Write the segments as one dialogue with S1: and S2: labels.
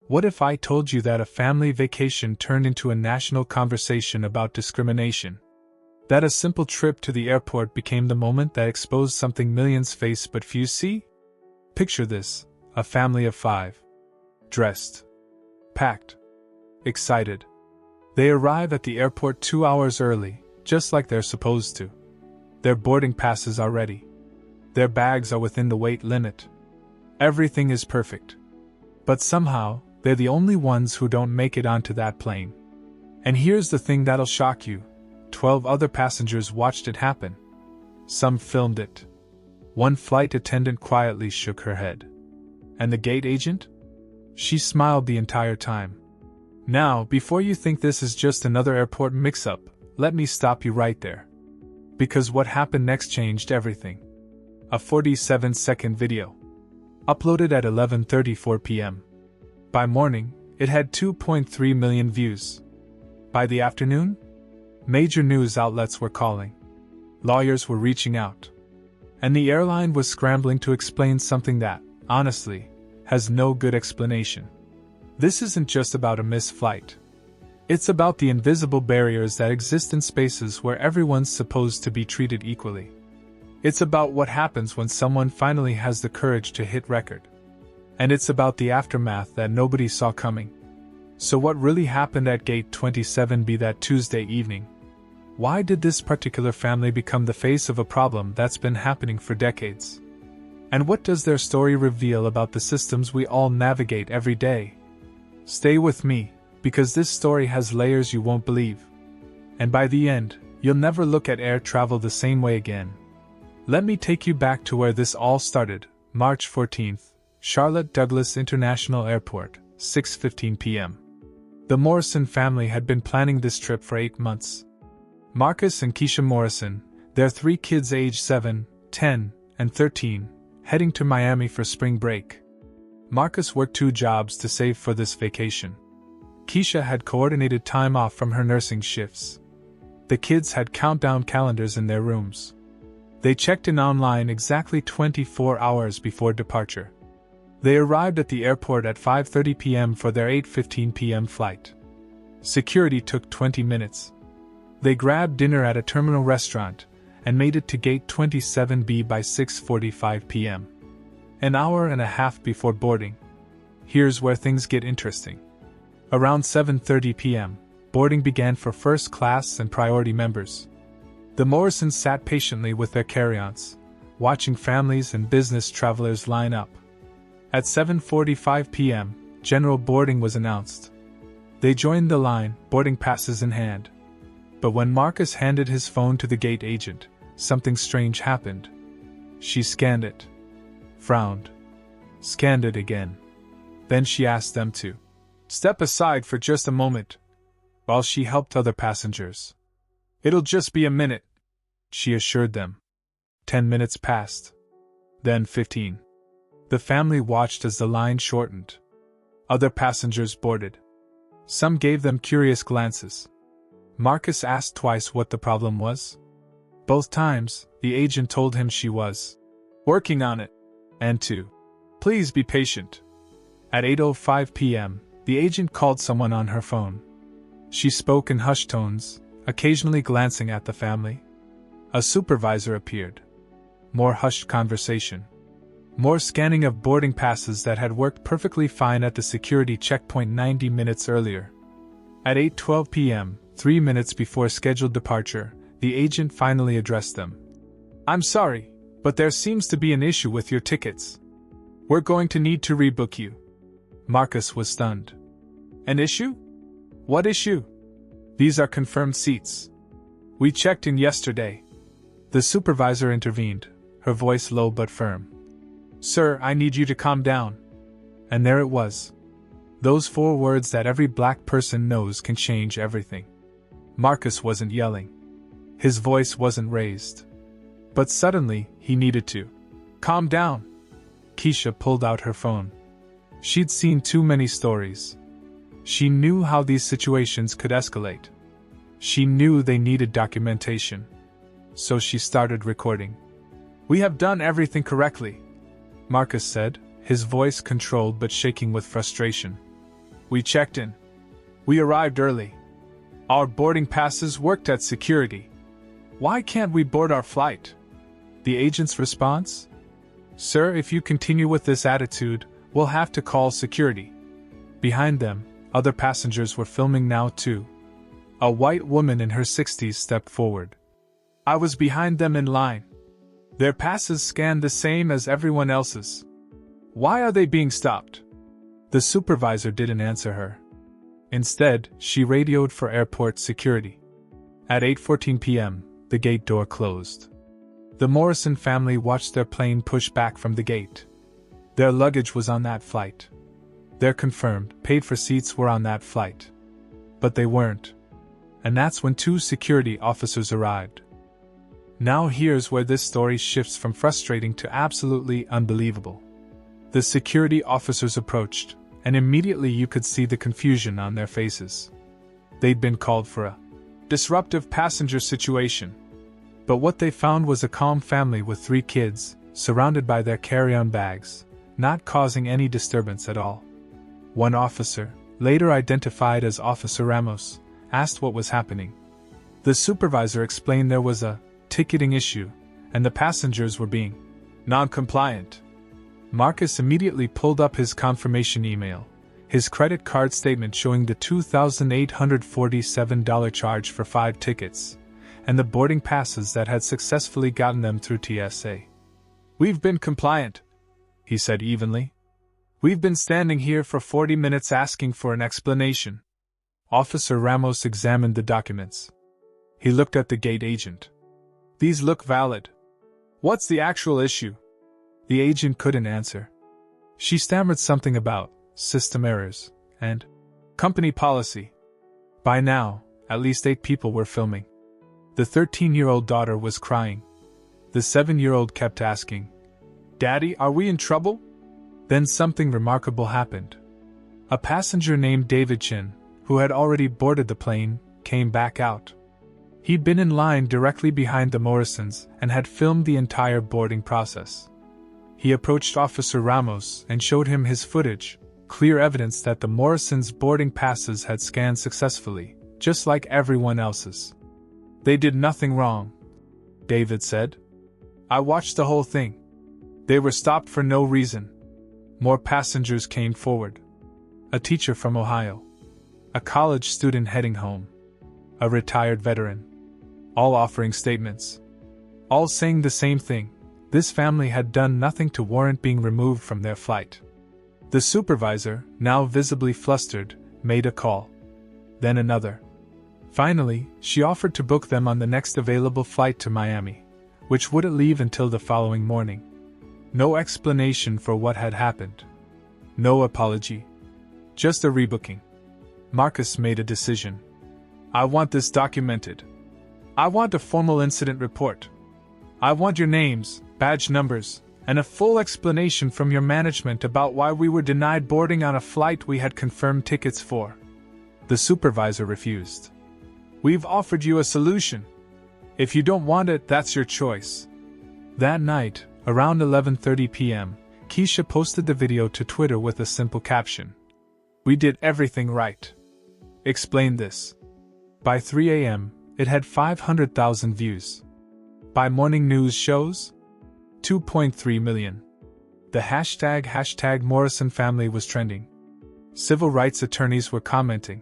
S1: What if I told you that a family vacation turned into a national conversation about discrimination? That a simple trip to the airport became the moment that exposed something millions face but few see? Picture this, a family of 5. Dressed. Packed. Excited. They arrive at the airport 2 hours early, just like they're supposed to. Their boarding passes are ready. Their bags are within the weight limit. Everything is perfect. But somehow, they're the only ones who don't make it onto that plane. And here's the thing that'll shock you. 12 other passengers watched it happen. Some filmed it. One flight attendant quietly shook her head. And the gate agent? She smiled the entire time. Now, before you think this is just another airport mix-up, let me stop you right there. Because what happened next changed everything. A 47-second video. Uploaded at 11:34 p.m. By morning, it had 2.3 million views. By the afternoon, major news outlets were calling. Lawyers were reaching out. And the airline was scrambling to explain something that, honestly, has no good explanation. This isn't just about a missed flight. It's about the invisible barriers that exist in spaces where everyone's supposed to be treated equally. It's about what happens when someone finally has the courage to hit record. And it's about the aftermath that nobody saw coming. So what really happened at Gate 27B that Tuesday evening? Why did this particular family become the face of a problem that's been happening for decades? And what does their story reveal about the systems we all navigate every day? Stay with me, because this story has layers you won't believe. And by the end, you'll never look at air travel the same way again. Let me take you back to where this all started, March 14th, Charlotte Douglas International Airport, 6:15 p.m. The Morrison family had been planning this trip for 8 months. Marcus and Keisha Morrison, their 3 kids aged 7, 10, and 13, heading to Miami for spring break. Marcus worked 2 jobs to save for this vacation. Keisha had coordinated time off from her nursing shifts. The kids had countdown calendars in their rooms. They checked in online exactly 24 hours before departure. They arrived at the airport at 5:30 p.m. for their 8:15 p.m. flight. Security took 20 minutes. They grabbed dinner at a terminal restaurant and made it to Gate 27B by 6:45 p.m. An hour and a half before boarding. Here's where things get interesting. Around 7:30 p.m., boarding began for first class and priority members. The Morrisons sat patiently with their carry-ons, watching families and business travelers line up. At 7:45 p.m., general boarding was announced. They joined the line, boarding passes in hand. But when Marcus handed his phone to the gate agent, something strange happened. She scanned it. Frowned. Scanned it again. Then she asked them to step aside for just a moment, while she helped other passengers. "It'll just be a minute," she assured them. 10 minutes passed. Then 15. The family watched as the line shortened. Other passengers boarded. Some gave them curious glances. Marcus asked twice what the problem was. Both times, the agent told him she was working on it, and to please be patient. At 8:05 p.m., the agent called someone on her phone. She spoke in hushed tones, occasionally glancing at the family. A supervisor appeared. More hushed conversation. More scanning of boarding passes that had worked perfectly fine at the security checkpoint 90 minutes earlier. At 8:12 p.m., 3 minutes before scheduled departure, the agent finally addressed them. "I'm sorry, but there seems to be an issue with your tickets. We're going to need to rebook you." Marcus was stunned. "An issue? What issue?" "These are confirmed seats. We checked in yesterday." The supervisor intervened, her voice low but firm. "Sir, I need you to calm down." And there it was. Those 4 words that every black person knows can change everything. Marcus wasn't yelling. His voice wasn't raised. But suddenly, he needed to calm down. Keisha pulled out her phone. She'd seen too many stories. She knew how these situations could escalate. She knew they needed documentation. So she started recording. "We have done everything correctly," Marcus said, his voice controlled but shaking with frustration. We checked in. We arrived early. Our boarding passes worked at security. Why can't we board our flight? The agent's response? Sir, if you continue with this attitude, we'll have to call security. Behind them, other passengers were filming now too. A white woman in her 60s stepped forward. I was behind them in line. Their passes scanned the same as everyone else's. Why are they being stopped? The supervisor didn't answer her. Instead, she radioed for airport security. At 8:14 p.m., the gate door closed. The Morrison family watched their plane push back from the gate. Their luggage was on that flight. Their confirmed, paid-for seats were on that flight. But they weren't. And that's when 2 security officers arrived. Now here's where this story shifts from frustrating to absolutely unbelievable. The security officers approached, and immediately you could see the confusion on their faces. They'd been called for a disruptive passenger situation. But what they found was a calm family with 3 kids, surrounded by their carry-on bags, not causing any disturbance at all. One officer, later identified as Officer Ramos, asked what was happening. The supervisor explained there was a ticketing issue, and the passengers were being non-compliant. Marcus immediately pulled up his confirmation email, his credit card statement showing the $2,847 charge for 5 tickets, and the boarding passes that had successfully gotten them through TSA. We've been compliant, he said evenly. We've been standing here for 40 minutes asking for an explanation. Officer Ramos examined the documents. He looked at the gate agent. These look valid. What's the actual issue? The agent couldn't answer. She stammered something about system errors and company policy. By now, at least 8 people were filming. The 13-year-old daughter was crying. The 7-year-old kept asking, "Daddy, are we in trouble?" Then something remarkable happened. A passenger named David Chin, who had already boarded the plane, came back out. He'd been in line directly behind the Morrisons and had filmed the entire boarding process. He approached Officer Ramos and showed him his footage, clear evidence that the Morrisons' boarding passes had scanned successfully, just like everyone else's. They did nothing wrong, David said. I watched the whole thing. They were stopped for no reason. More passengers came forward. A teacher from Ohio. A college student heading home. A retired veteran. All offering statements. All saying the same thing. This family had done nothing to warrant being removed from their flight. The supervisor, now visibly flustered, made a call. Then another. Finally, she offered to book them on the next available flight to Miami, which wouldn't leave until the following morning. No explanation for what had happened. No apology. Just a rebooking. Marcus made a decision. I want this documented. I want a formal incident report. I want your names, badge numbers, and a full explanation from your management about why we were denied boarding on a flight we had confirmed tickets for. The supervisor refused. We've offered you a solution. If you don't want it, that's your choice. That night, around 11:30 p.m., Keisha posted the video to Twitter with a simple caption. We did everything right. Explain this. By 3 a.m., it had 500,000 views. By morning news shows, 2.3 million. The hashtag Morrison family was trending. Civil rights attorneys were commenting.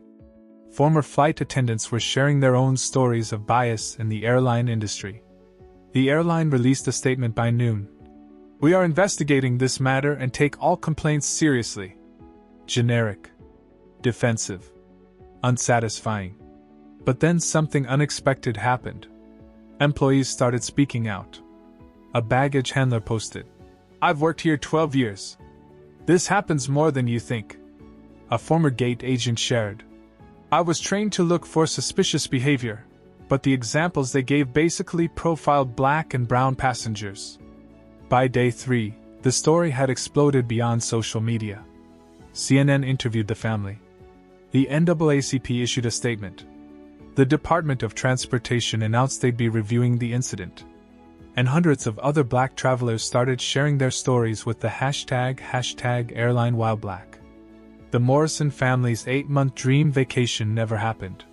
S1: Former flight attendants were sharing their own stories of bias in the airline industry. The airline released a statement by noon. We are investigating this matter and take all complaints seriously. Generic. Defensive. Unsatisfying. But then something unexpected happened. Employees started speaking out. A baggage handler posted, I've worked here 12 years. This happens more than you think. A former gate agent shared, I was trained to look for suspicious behavior, but the examples they gave basically profiled black and brown passengers. By day 3, the story had exploded beyond social media. CNN interviewed the family. The NAACP issued a statement. The Department of Transportation announced they'd be reviewing the incident. And hundreds of other black travelers started sharing their stories with the hashtag #AirlineWhileBlack. The Morrison family's 8-month dream vacation never happened.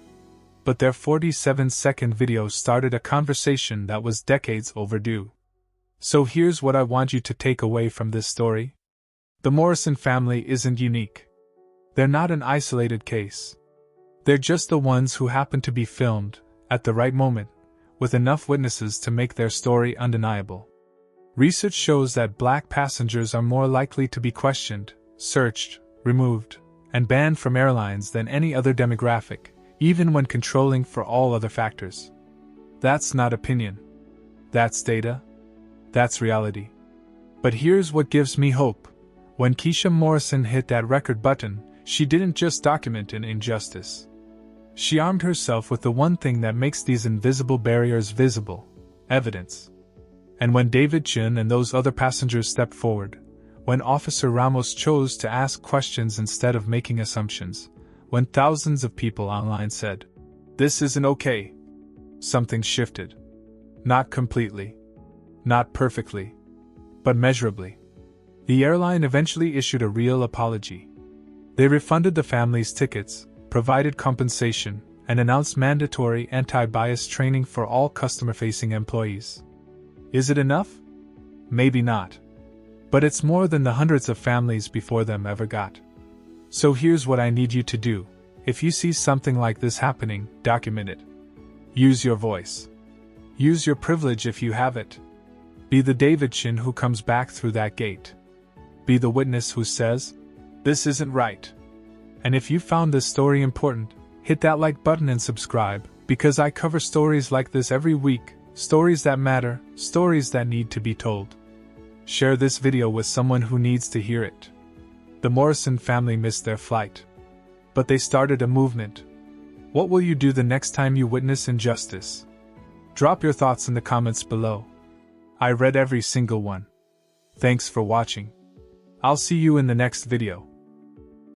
S1: But their 47-second video started a conversation that was decades overdue. So here's what I want you to take away from this story. The Morrison family isn't unique. They're not an isolated case. They're just the ones who happen to be filmed, at the right moment, with enough witnesses to make their story undeniable. Research shows that black passengers are more likely to be questioned, searched, removed, and banned from airlines than any other demographic, even when controlling for all other factors. That's not opinion. That's data. That's reality. But here's what gives me hope. When Keisha Morrison hit that record button, she didn't just document an injustice. She armed herself with the one thing that makes these invisible barriers visible: evidence. And when David Chin and those other passengers stepped forward, when Officer Ramos chose to ask questions instead of making assumptions, when thousands of people online said, "This isn't okay," something shifted. Not completely. Not perfectly. But measurably. The airline eventually issued a real apology. They refunded the family's tickets, provided compensation, and announced mandatory anti-bias training for all customer-facing employees. Is it enough? Maybe not. But it's more than the hundreds of families before them ever got. So here's what I need you to do. If you see something like this happening, document it. Use your voice. Use your privilege if you have it. Be the David Chin who comes back through that gate. Be the witness who says, "This isn't right." And if you found this story important, hit that like button and subscribe, because I cover stories like this every week, stories that matter, stories that need to be told. Share this video with someone who needs to hear it. The Morrison family missed their flight. But they started a movement. What will you do the next time you witness injustice? Drop your thoughts in the comments below. I read every single one. Thanks for watching. I'll see you in the next video.